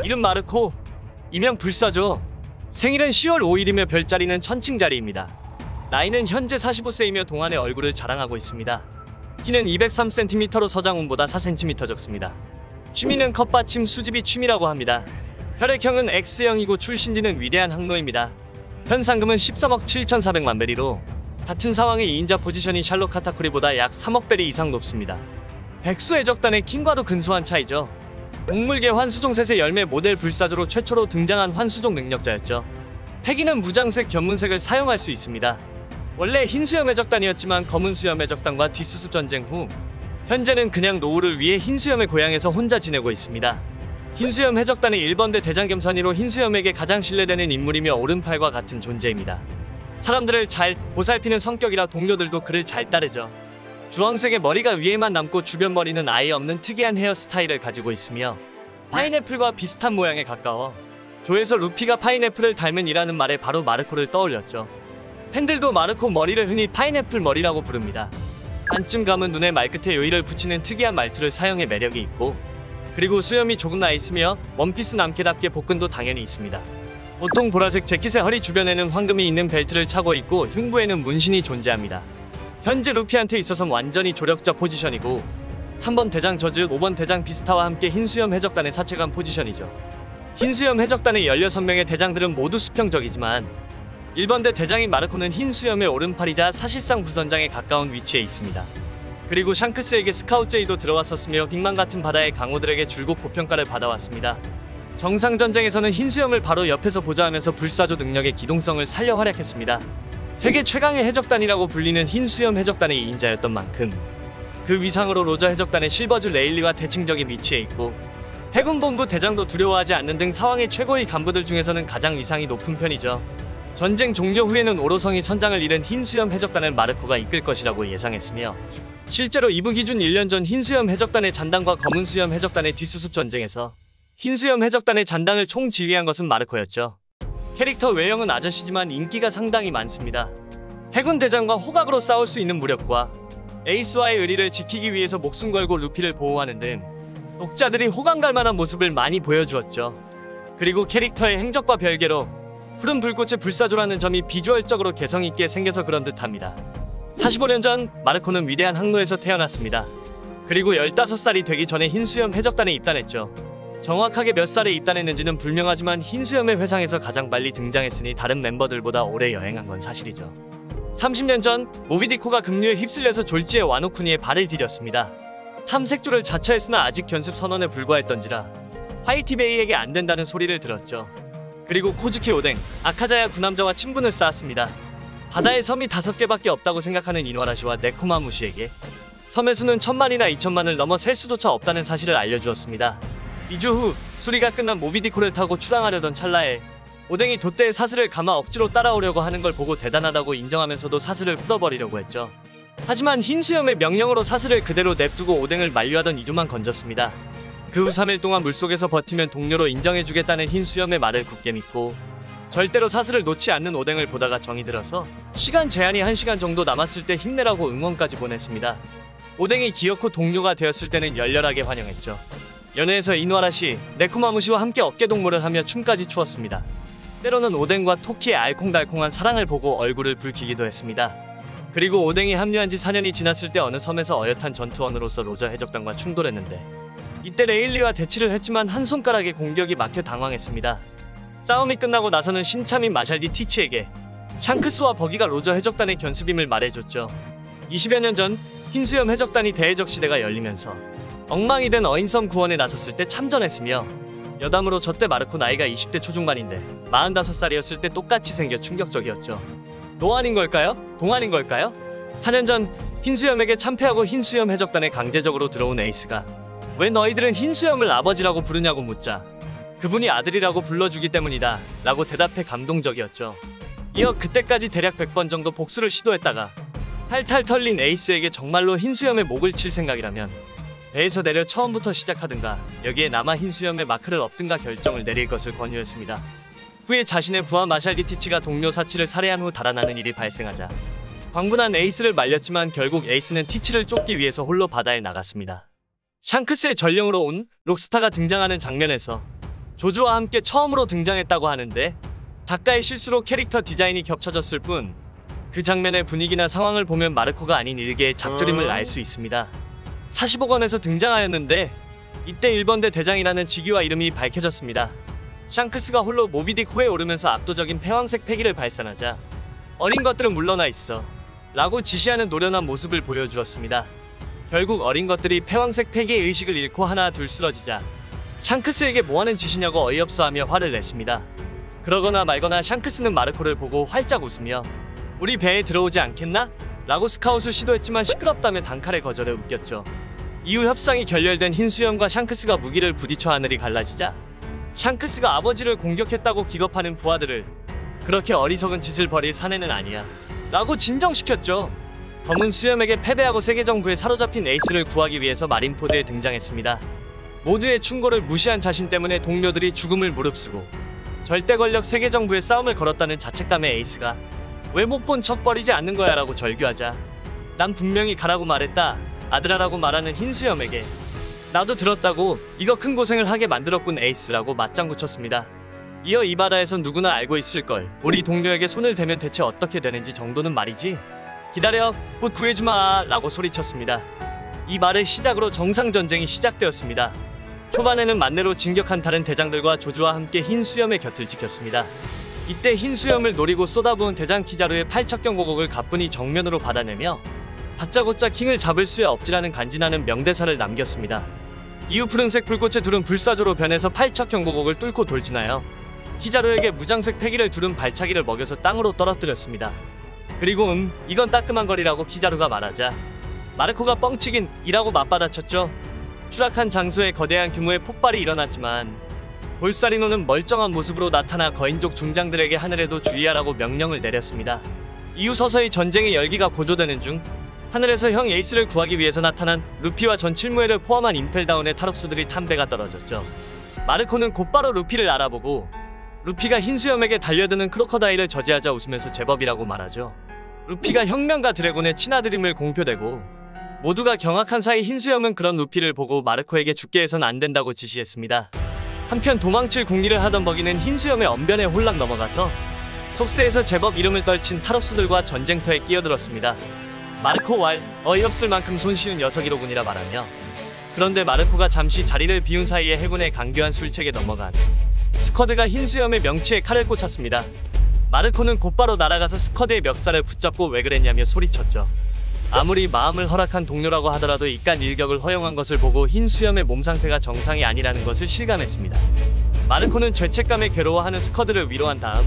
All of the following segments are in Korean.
이름 마르코, 이명 불사조. 생일은 10월 5일이며 별자리는 천칭자리입니다. 나이는 현재 45세이며 동안의 얼굴을 자랑하고 있습니다. 키는 203cm로 서장훈보다 4cm 적습니다. 취미는 컵받침 수집이 취미라고 합니다. 혈액형은 X형이고 출신지는 위대한 항로입니다. 현상금은 13억 7,400만 베리로 같은 상황의 2인자 포지션이 샬롯 카타쿠리보다 약 3억 베리 이상 높습니다. 백수 해적단의 킹과도 근소한 차이죠. 동물계 환수종셋의 열매 모델 불사조로 최초로 등장한 환수종 능력자였죠. 패기는 무장색 견문색을 사용할 수 있습니다. 원래 흰수염 해적단이었지만 검은수염 해적단과 뒷수습 전쟁 후 현재는 그냥 노후를 위해 흰수염의 고향에서 혼자 지내고 있습니다. 흰수염 해적단의 1번대 대장 겸 선의로 흰수염에게 가장 신뢰되는 인물이며 오른팔과 같은 존재입니다. 사람들을 잘 보살피는 성격이라 동료들도 그를 잘 따르죠. 주황색의 머리가 위에만 남고 주변 머리는 아예 없는 특이한 헤어스타일을 가지고 있으며 파인애플과 비슷한 모양에 가까워 조에서 루피가 파인애플을 닮은 이라는 말에 바로 마르코를 떠올렸죠. 팬들도 마르코 머리를 흔히 파인애플 머리라고 부릅니다. 반쯤 감은 눈에 말끝에 요일을 붙이는 특이한 말투를 사용해 매력이 있고, 그리고 수염이 조금 나 있으며 원피스 남캐답게 복근도 당연히 있습니다. 보통 보라색 재킷의 허리 주변에는 황금이 있는 벨트를 차고 있고 흉부에는 문신이 존재합니다. 현재 루피한테 있어선 완전히 조력자 포지션이고 3번 대장 저즈, 5번 대장 비스타와 함께 흰수염 해적단의 사체감 포지션이죠. 흰수염 해적단의 16명의 대장들은 모두 수평적이지만 1번대 대장인 마르코는 흰수염의 오른팔이자 사실상 부선장에 가까운 위치에 있습니다. 그리고 샹크스에게 스카웃 제의도 들어왔었으며 빅만 같은 바다의 강호들에게 줄곧 고평가를 받아왔습니다. 정상전쟁에서는 흰수염을 바로 옆에서 보좌하면서 불사조 능력의 기동성을 살려 활약했습니다. 세계 최강의 해적단이라고 불리는 흰수염 해적단의 2인자였던 만큼 그 위상으로 로저 해적단의 실버즈 레일리와 대칭적인 위치에 있고 해군본부 대장도 두려워하지 않는 등 상황의 최고의 간부들 중에서는 가장 위상이 높은 편이죠. 전쟁 종료 후에는 오로성이 선장을 잃은 흰수염 해적단을 마르코가 이끌 것이라고 예상했으며 실제로 이브 기준 1년 전 흰수염 해적단의 잔당과 검은수염 해적단의 뒷수습 전쟁에서 흰수염 해적단의 잔당을 총지휘한 것은 마르코였죠. 캐릭터 외형은 아저씨지만 인기가 상당히 많습니다. 해군 대장과 호각으로 싸울 수 있는 무력과 에이스와의 의리를 지키기 위해서 목숨 걸고 루피를 보호하는 등 독자들이 호감 갈만한 모습을 많이 보여주었죠. 그리고 캐릭터의 행적과 별개로 푸른 불꽃의 불사조라는 점이 비주얼적으로 개성있게 생겨서 그런 듯합니다. 45년 전 마르코는 위대한 항로에서 태어났습니다. 그리고 15살이 되기 전에 흰수염 해적단에 입단했죠. 정확하게 몇 살에 입단했는지는 불명하지만 흰수염의 회상에서 가장 빨리 등장했으니 다른 멤버들보다 오래 여행한 건 사실이죠. 30년 전 모비디코가 급류에 휩쓸려서 졸지에 와노쿠니에 발을 디뎠습니다. 탐색조를 자처했으나 아직 견습 선언에 불과했던지라 화이티베이에게 안 된다는 소리를 들었죠. 그리고 코즈키 오뎅, 아카자야 구남자와 친분을 쌓았습니다. 바다에 섬이 5개밖에 없다고 생각하는 이노아라시와 네코마무시에게 섬의 수는 1000만이나 2000만을 넘어 셀 수조차 없다는 사실을 알려주었습니다. 2주 후 수리가 끝난 모비디코를 타고 출항하려던 찰나에 오뎅이 돛대에 사슬을 감아 억지로 따라오려고 하는 걸 보고 대단하다고 인정하면서도 사슬을 풀어버리려고 했죠. 하지만 흰수염의 명령으로 사슬을 그대로 냅두고 오뎅을 만류하던 2주만 건졌습니다. 그 후 3일 동안 물속에서 버티면 동료로 인정해주겠다는 흰수염의 말을 굳게 믿고 절대로 사슬을 놓지 않는 오뎅을 보다가 정이 들어서 시간 제한이 1시간 정도 남았을 때 힘내라고 응원까지 보냈습니다. 오뎅이 기어코 동료가 되었을 때는 열렬하게 환영했죠. 연회에서 이노아라시, 네코마무시와 함께 어깨동무를 하며 춤까지 추었습니다. 때로는 오뎅과 토키의 알콩달콩한 사랑을 보고 얼굴을 붉히기도 했습니다. 그리고 오뎅이 합류한 지 4년이 지났을 때 어느 섬에서 어엿한 전투원으로서 로저 해적단과 충돌했는데 이때 레일리와 대치를 했지만 한 손가락에 공격이 막혀 당황했습니다. 싸움이 끝나고 나서는 신참인 마샬디 티치에게 샹크스와 버기가 로저 해적단의 견습임을 말해줬죠. 20여 년 전 흰수염 해적단이 대해적 시대가 열리면서 엉망이 된 어인섬 구원에 나섰을 때 참전했으며 여담으로 저때 마르코 나이가 20대 초중반인데 45살이었을 때 똑같이 생겨 충격적이었죠. 노안인 걸까요? 동안인 걸까요? 4년 전 흰수염에게 참패하고 흰수염 해적단에 강제적으로 들어온 에이스가 왜 너희들은 흰수염을 아버지라고 부르냐고 묻자 그분이 아들이라고 불러주기 때문이다 라고 대답해 감동적이었죠. 이어 그때까지 대략 100번 정도 복수를 시도했다가 탈탈 털린 에이스에게 정말로 흰수염의 목을 칠 생각이라면 배에서 내려 처음부터 시작하든가 여기에 남아 흰수염의 마크를 엎든가 결정을 내릴 것을 권유했습니다. 후에 자신의 부하 마샬디 티치가 동료 사치를 살해한 후 달아나는 일이 발생하자 광분한 에이스를 말렸지만 결국 에이스는 티치를 쫓기 위해서 홀로 바다에 나갔습니다. 샹크스의 전령으로 온 록스타가 등장하는 장면에서 조조와 함께 처음으로 등장했다고 하는데 작가의 실수로 캐릭터 디자인이 겹쳐졌을 뿐 그 장면의 분위기나 상황을 보면 마르코가 아닌 일개의 작조림을 알 수 있습니다. 45권에서 등장하였는데 이때 1번대 대장이라는 직위와 이름이 밝혀졌습니다. 샹크스가 홀로 모비딕 호에 오르면서 압도적인 패왕색 패기를 발산하자 어린 것들은 물러나 있어 라고 지시하는 노련한 모습을 보여주었습니다. 결국 어린 것들이 패왕색 패기의 의식을 잃고 하나 둘 쓰러지자 샹크스에게 뭐하는 짓이냐고 어이없어하며 화를 냈습니다. 그러거나 말거나 샹크스는 마르코를 보고 활짝 웃으며 우리 배에 들어오지 않겠나? 라고 스카웃을 시도했지만 시끄럽다며 단칼에 거절해 웃겼죠. 이후 협상이 결렬된 흰수염과 샹크스가 무기를 부딪혀 하늘이 갈라지자 샹크스가 아버지를 공격했다고 기겁하는 부하들을 그렇게 어리석은 짓을 벌일 사내는 아니야 라고 진정시켰죠. 검은 수염에게 패배하고 세계정부에 사로잡힌 에이스를 구하기 위해서 마린포드에 등장했습니다. 모두의 충고를 무시한 자신 때문에 동료들이 죽음을 무릅쓰고 절대 권력 세계정부에 싸움을 걸었다는 자책감에 에이스가 왜 못 본 척 버리지 않는 거야 라고 절규하자 난 분명히 가라고 말했다 아들아라고 말하는 흰수염에게 나도 들었다고 이거 큰 고생을 하게 만들었군 에이스라고 맞장구 쳤습니다. 이어 이 바다에선 누구나 알고 있을걸 우리 동료에게 손을 대면 대체 어떻게 되는지 정도는 말이지 기다려 곧 구해주마 라고 소리쳤습니다. 이 말을 시작으로 정상전쟁이 시작되었습니다. 초반에는 만내로 진격한 다른 대장들과 조조와 함께 흰수염의 곁을 지켰습니다. 이때 흰수염을 노리고 쏟아부은 대장 키자루의 팔척경고곡을 가뿐히 정면으로 받아내며 다짜고짜 킹을 잡을 수야 없지라는 간지나는 명대사를 남겼습니다. 이후 푸른색 불꽃에 두른 불사조로 변해서 팔척경고곡을 뚫고 돌진하여 키자루에게 무장색 패기를 두른 발차기를 먹여서 땅으로 떨어뜨렸습니다. 그리고 이건 따끔한 거리라고 키자루가 말하자 마르코가 뻥치긴 이라고 맞받아쳤죠. 추락한 장소에 거대한 규모의 폭발이 일어났지만 볼사리노는 멀쩡한 모습으로 나타나 거인족 중장들에게 하늘에도 주의하라고 명령을 내렸습니다. 이후 서서히 전쟁의 열기가 고조되는 중 하늘에서 형 에이스를 구하기 위해서 나타난 루피와 전 칠무회를 포함한 임펠다운의 탈옥수들이 탄배가 떨어졌죠. 마르코는 곧바로 루피를 알아보고 루피가 흰수염에게 달려드는 크로커다일을 저지하자 웃으면서 제법이라고 말하죠. 루피가 혁명가 드래곤의 친아들임을 공표되고 모두가 경악한 사이 흰수염은 그런 루피를 보고 마르코에게 죽게 해선 안 된다고 지시했습니다. 한편 도망칠 궁리를 하던 버기는 흰수염의 언변에 홀락 넘어가서 속세에서 제법 이름을 떨친 탈옥수들과 전쟁터에 끼어들었습니다. 마르코 왈 어이없을 만큼 손쉬운 녀석이로군이라 말하며 그런데 마르코가 잠시 자리를 비운 사이에 해군의 강교한 술책에 넘어간 스커드가 흰수염의 명치에 칼을 꽂았습니다. 마르코는 곧바로 날아가서 스커드의 멱살을 붙잡고 왜 그랬냐며 소리쳤죠. 아무리 마음을 허락한 동료라고 하더라도 이깟 일격을 허용한 것을 보고 흰수염의 몸 상태가 정상이 아니라는 것을 실감했습니다. 마르코는 죄책감에 괴로워하는 스커드를 위로한 다음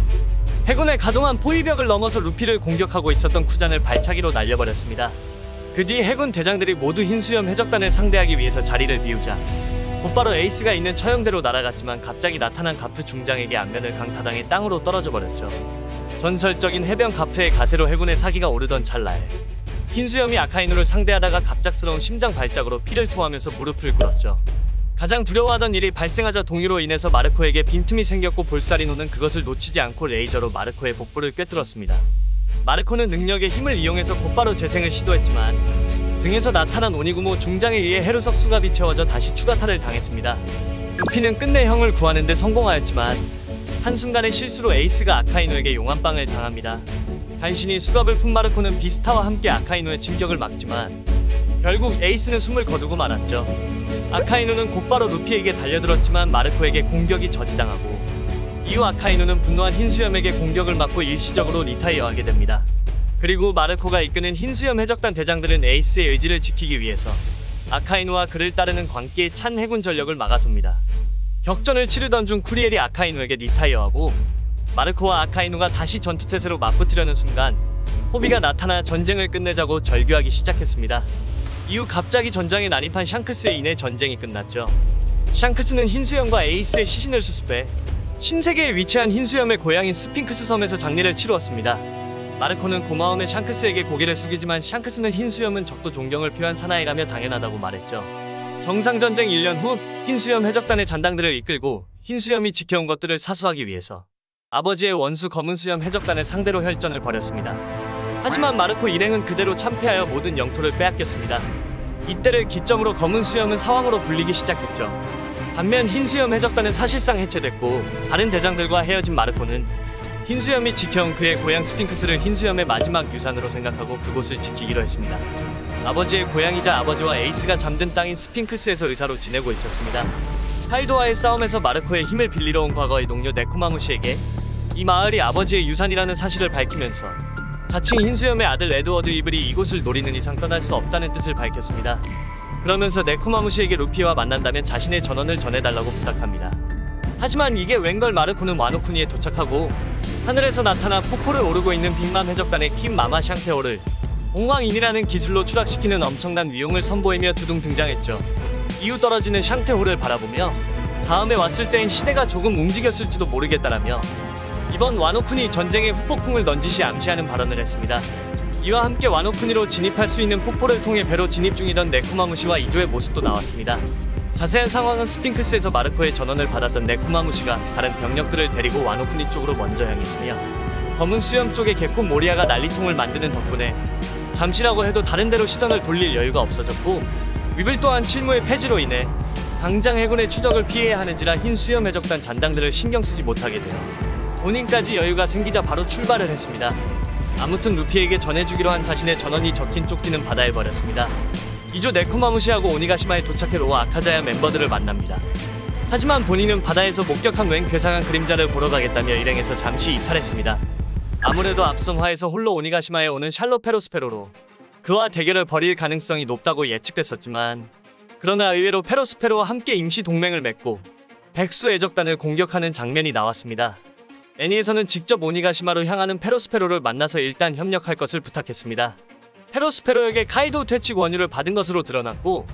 해군의 가동한 포위벽을 넘어서 루피를 공격하고 있었던 쿠잔을 발차기로 날려버렸습니다. 그 뒤 해군 대장들이 모두 흰수염 해적단을 상대하기 위해서 자리를 비우자 곧바로 에이스가 있는 처형대로 날아갔지만 갑자기 나타난 가프 중장에게 안면을 강타당해 땅으로 떨어져 버렸죠. 전설적인 해병 가프의 가세로 해군의 사기가 오르던 찰나에 흰수염이 아카이누를 상대하다가 갑작스러운 심장 발작으로 피를 토하면서 무릎을 꿇었죠. 가장 두려워하던 일이 발생하자 동요로 인해서 마르코에게 빈틈이 생겼고 볼사리노는 그것을 놓치지 않고 레이저로 마르코의 복부를 꿰뚫었습니다. 마르코는 능력의 힘을 이용해서 곧바로 재생을 시도했지만 등에서 나타난 오니구모 중장에 의해 헤르석 수갑이 채워져 다시 추가타를 당했습니다. 루피는 끝내 형을 구하는 데 성공하였지만 한순간의 실수로 에이스가 아카이누에게 용암빵을 당합니다. 간신히 수갑을 푼 마르코는 비스타와 함께 아카이누의 진격을 막지만 결국 에이스는 숨을 거두고 말았죠. 아카이누는 곧바로 루피에게 달려들었지만 마르코에게 공격이 저지당하고 이후 아카이누는 분노한 흰수염에게 공격을 막고 일시적으로 리타이어하게 됩니다. 그리고 마르코가 이끄는 흰수염 해적단 대장들은 에이스의 의지를 지키기 위해서 아카이누와 그를 따르는 광기에 찬 해군 전력을 막아섭니다. 격전을 치르던 중 쿠리엘이 아카이누에게 리타이어하고 마르코와 아카이누가 다시 전투태세로 맞붙으려는 순간 호비가 나타나 전쟁을 끝내자고 절규하기 시작했습니다. 이후 갑자기 전장에 난입한 샹크스에 인해 전쟁이 끝났죠. 샹크스는 흰수염과 에이스의 시신을 수습해 신세계에 위치한 흰수염의 고향인 스핑크스 섬에서 장례를 치루었습니다. 마르코는 고마움에 샹크스에게 고개를 숙이지만 샹크스는 흰수염은 적도 존경을 표한 사나이라며 당연하다고 말했죠. 정상전쟁 1년 후 흰수염 해적단의 잔당들을 이끌고 흰수염이 지켜온 것들을 사수하기 위해서 아버지의 원수 검은수염 해적단을 상대로 혈전을 벌였습니다. 하지만 마르코 일행은 그대로 참패하여 모든 영토를 빼앗겼습니다. 이때를 기점으로 검은수염은 사왕으로 불리기 시작했죠. 반면 흰수염 해적단은 사실상 해체됐고 다른 대장들과 헤어진 마르코는 흰수염이 지켜온 그의 고향 스핑크스를 흰수염의 마지막 유산으로 생각하고 그곳을 지키기로 했습니다. 아버지의 고향이자 아버지와 에이스가 잠든 땅인 스핑크스에서 의사로 지내고 있었습니다. 카이도와의 싸움에서 마르코의 힘을 빌리러 온 과거의 동료 네코마무시에게 이 마을이 아버지의 유산이라는 사실을 밝히면서 자칭 흰수염의 아들 에드워드 이블이 이곳을 노리는 이상 떠날 수 없다는 뜻을 밝혔습니다. 그러면서 네코마무시에게 루피와 만난다면 자신의 전원을 전해달라고 부탁합니다. 하지만 이게 웬걸 마르코는 와노쿠니에 도착하고 하늘에서 나타나 폭포를 오르고 있는 빅맘 해적단의 킴 마마 샹테오를 공황인이라는 기술로 추락시키는 엄청난 위용을 선보이며 두둥 등장했죠. 이후 떨어지는 샹테호를 바라보며 다음에 왔을 때엔 시대가 조금 움직였을지도 모르겠다라며 이번 와노쿠니 전쟁에 후폭풍을 넌지시 암시하는 발언을 했습니다. 이와 함께 와노쿠니로 진입할 수 있는 폭포를 통해 배로 진입 중이던 네코마무시와 이조의 모습도 나왔습니다. 자세한 상황은 스핑크스에서 마르코의 전원을 받았던 네코마무시가 다른 병력들을 데리고 와노쿠니 쪽으로 먼저 향했으며 검은 수염 쪽의 개코 모리아가 난리통을 만드는 덕분에 잠시라고 해도 다른 데로 시선을 돌릴 여유가 없어졌고 위블 또한 칠무의 폐지로 인해 당장 해군의 추적을 피해야 하는지라 흰 수염 해적단 잔당들을 신경쓰지 못하게 되어 본인까지 여유가 생기자 바로 출발을 했습니다. 아무튼 루피에게 전해주기로 한 자신의 전원이 적힌 쪽지는 받아해버렸습니다. 이조 네코마무시하고 오니가시마에 도착해 로아 아카자야 멤버들을 만납니다. 하지만 본인은 바다에서 목격한 웬 괴상한 그림자를 보러 가겠다며 일행에서 잠시 이탈했습니다. 아무래도 앞선 화에서 홀로 오니가시마에 오는 샬롯 페로스페로로 그와 대결을 벌일 가능성이 높다고 예측됐었지만 그러나 의외로 페로스페로와 함께 임시 동맹을 맺고 백수 애적단을 공격하는 장면이 나왔습니다. 애니에서는 직접 오니가시마로 향하는 페로스페로를 만나서 일단 협력할 것을 부탁했습니다. 페로스페로에게 카이도 퇴치 권유를 받은 것으로 드러났고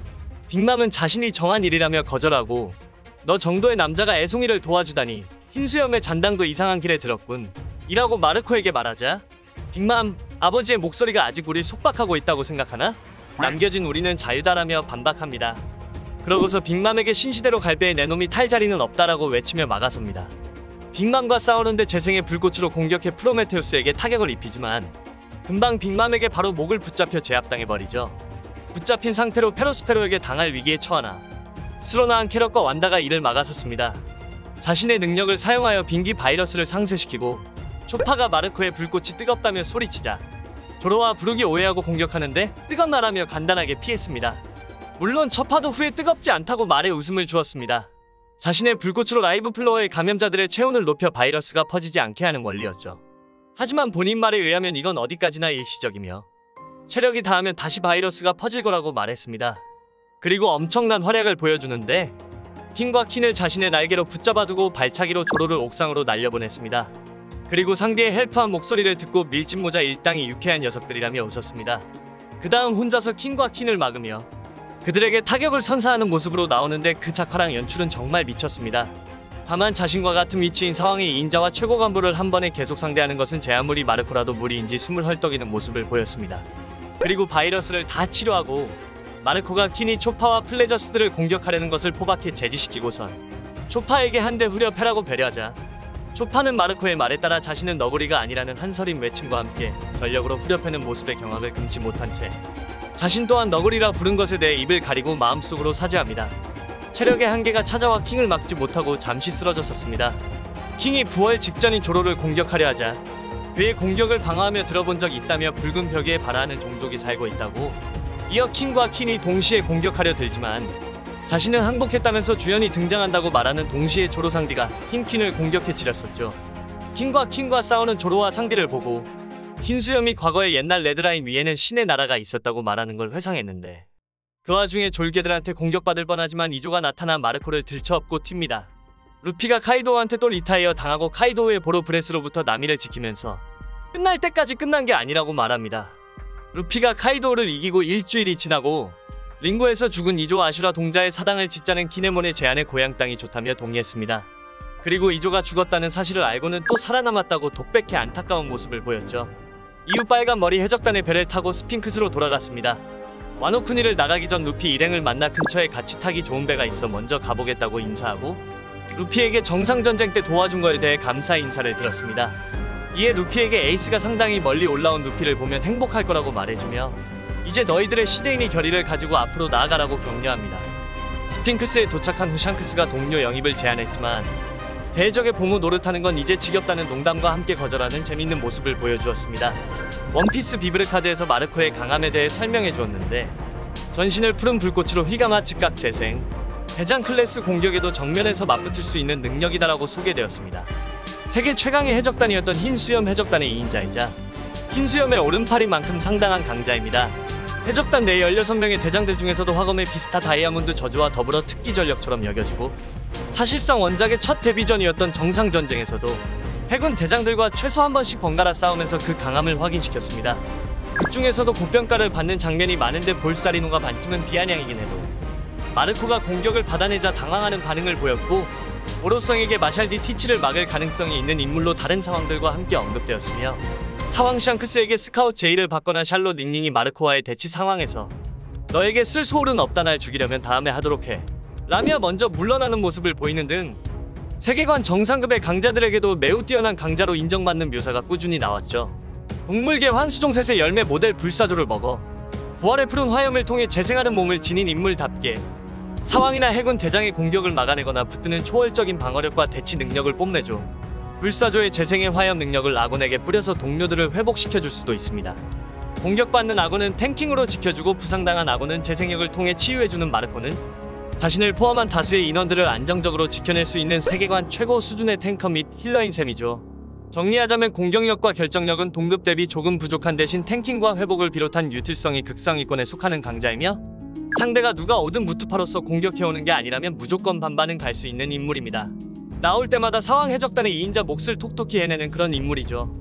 빅맘은 자신이 정한 일이라며 거절하고 너 정도의 남자가 애송이를 도와주다니 흰수염의 잔당도 이상한 길에 들었군 이라고 마르코에게 말하자 빅맘 아버지의 목소리가 아직 우릴 속박하고 있다고 생각하나? 남겨진 우리는 자유다라며 반박합니다. 그러고서 빅맘에게 신시대로 갈배에 내 놈이 탈 자리는 없다라고 외치며 막아섭니다. 빅맘과 싸우는데 재생의 불꽃으로 공격해 프로메테우스에게 타격을 입히지만 금방 빅맘에게 바로 목을 붙잡혀 제압당해버리죠. 붙잡힌 상태로 페로스페로에게 당할 위기에 처하나 스로나한 캐럿과 완다가 이를 막아섰습니다. 자신의 능력을 사용하여 빙기 바이러스를 상쇄시키고 초파가 마르코의 불꽃이 뜨겁다며 소리치자 조로와 브룩이 오해하고 공격하는데 뜨겁나라며 간단하게 피했습니다. 물론 초파도 후에 뜨겁지 않다고 말에 웃음을 주었습니다. 자신의 불꽃으로 라이브 플로어의 감염자들의 체온을 높여 바이러스가 퍼지지 않게 하는 원리였죠. 하지만 본인 말에 의하면 이건 어디까지나 일시적이며 체력이 닿으면 다시 바이러스가 퍼질 거라고 말했습니다. 그리고 엄청난 활약을 보여주는데 킹과 킨을 자신의 날개로 붙잡아두고 발차기로 조로를 옥상으로 날려보냈습니다. 그리고 상대의 헬프한 목소리를 듣고 밀짚모자 일당이 유쾌한 녀석들이라며 웃었습니다. 그 다음 혼자서 킹과 킨을 막으며 그들에게 타격을 선사하는 모습으로 나오는데 그 작화랑 연출은 정말 미쳤습니다. 다만 자신과 같은 위치인 상황의 인자와 최고 간부를 한 번에 계속 상대하는 것은 제 아무리 마르코라도 무리인지 숨을 헐떡이는 모습을 보였습니다. 그리고 바이러스를 다 치료하고 마르코가 킨이 초파와 플레저스들을 공격하려는 것을 포박해 제지시키고선 초파에게 한 대 후려 패라고 배려하자 초파는 마르코의 말에 따라 자신은 너구리가 아니라는 한서림 외침과 함께 전력으로 후려패는 모습에 경악을 금치 못한 채 자신 또한 너구리라 부른 것에 대해 입을 가리고 마음속으로 사죄합니다. 체력의 한계가 찾아와 킹을 막지 못하고 잠시 쓰러졌었습니다. 킹이 부활 직전인 조로를 공격하려 하자 그의 공격을 방어하며 들어본 적 있다며 붉은 벽에 발아하는 종족이 살고 있다고 이어 킹과 킨이 동시에 공격하려 들지만 자신은 항복했다면서 주연이 등장한다고 말하는 동시에 조로 상디가 흰퀸을 공격해 지렸었죠. 킹과 싸우는 조로와 상디를 보고 흰수염이 과거의 옛날 레드라인 위에는 신의 나라가 있었다고 말하는 걸 회상했는데 그 와중에 졸개들한테 공격받을 뻔하지만 이조가 나타나 마르코를 들쳐업고 튑니다. 루피가 카이도우한테 또 리타이어 당하고 카이도우의 보로 브레스로부터 나미를 지키면서 끝날 때까지 끝난 게 아니라고 말합니다. 루피가 카이도우를 이기고 일주일이 지나고 링고에서 죽은 이조 아슈라 동자의 사당을 짓자는 키네몬의 제안에 고향 땅이 좋다며 동의했습니다. 그리고 이조가 죽었다는 사실을 알고는 또 살아남았다고 독백해 안타까운 모습을 보였죠. 이후 빨간 머리 해적단의 배를 타고 스핑크스로 돌아갔습니다. 와노쿠니를 나가기 전 루피 일행을 만나 근처에 같이 타기 좋은 배가 있어 먼저 가보겠다고 인사하고 루피에게 정상전쟁 때 도와준 거에 대해 감사 인사를 들었습니다. 이에 루피에게 에이스가 상당히 멀리 올라온 루피를 보면 행복할 거라고 말해주며 이제 너희들의 시대인이 결의를 가지고 앞으로 나아가라고 격려합니다. 스핑크스에 도착한 후 샹크스가 동료 영입을 제안했지만 대적의 보무 노릇하는 건 이제 지겹다는 농담과 함께 거절하는 재밌는 모습을 보여주었습니다. 원피스 비브르카드에서 마르코의 강함에 대해 설명해 주었는데 전신을 푸른 불꽃으로 휘감아 즉각 재생, 대장 클래스 공격에도 정면에서 맞붙을 수 있는 능력이다라고 소개되었습니다. 세계 최강의 해적단이었던 흰 수염 해적단의 2인자이자 흰 수염의 오른팔이만큼 상당한 강자입니다. 해적단 내 16명의 대장들 중에서도 화검의 비스타 다이아몬드 저주와 더불어 특기 전력처럼 여겨지고 사실상 원작의 첫 데뷔전이었던 정상전쟁에서도 해군 대장들과 최소 한 번씩 번갈아 싸우면서 그 강함을 확인시켰습니다. 그 중에서도 고평가를 받는 장면이 많은데 볼사리노가 반쯤은 비아냥이긴 해도 마르코가 공격을 받아내자 당황하는 반응을 보였고 오로성에게 마샬디 티치를 막을 가능성이 있는 인물로 다른 상황들과 함께 언급되었으며 사왕 샹크스에게 스카웃 제의를 받거나 샬롯 닝닝이 마르코와의 대치 상황에서 너에게 쓸 소울은 없다 날 죽이려면 다음에 하도록 해 라며 먼저 물러나는 모습을 보이는 등 세계관 정상급의 강자들에게도 매우 뛰어난 강자로 인정받는 묘사가 꾸준히 나왔죠. 동물계 환수종셋의 열매 모델 불사조를 먹어 부활의 푸른 화염을 통해 재생하는 몸을 지닌 인물답게 사왕이나 해군 대장의 공격을 막아내거나 붙드는 초월적인 방어력과 대치 능력을 뽐내죠. 불사조의 재생의 화염 능력을 아군에게 뿌려서 동료들을 회복시켜줄 수도 있습니다. 공격받는 아군은 탱킹으로 지켜주고 부상당한 아군은 재생력을 통해 치유해주는 마르코는 자신을 포함한 다수의 인원들을 안정적으로 지켜낼 수 있는 세계관 최고 수준의 탱커 및 힐러인 셈이죠. 정리하자면 공격력과 결정력은 동급 대비 조금 부족한 대신 탱킹과 회복을 비롯한 유틸성이 극상위권에 속하는 강자이며 상대가 누가 오든 무투파로서 공격해오는 게 아니라면 무조건 반반은 갈 수 있는 인물입니다. 나올 때마다 사왕 해적단의 2인자 몫을 톡톡히 해내는 그런 인물이죠.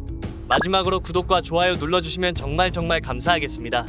마지막으로 구독과 좋아요 눌러주시면 정말 감사하겠습니다.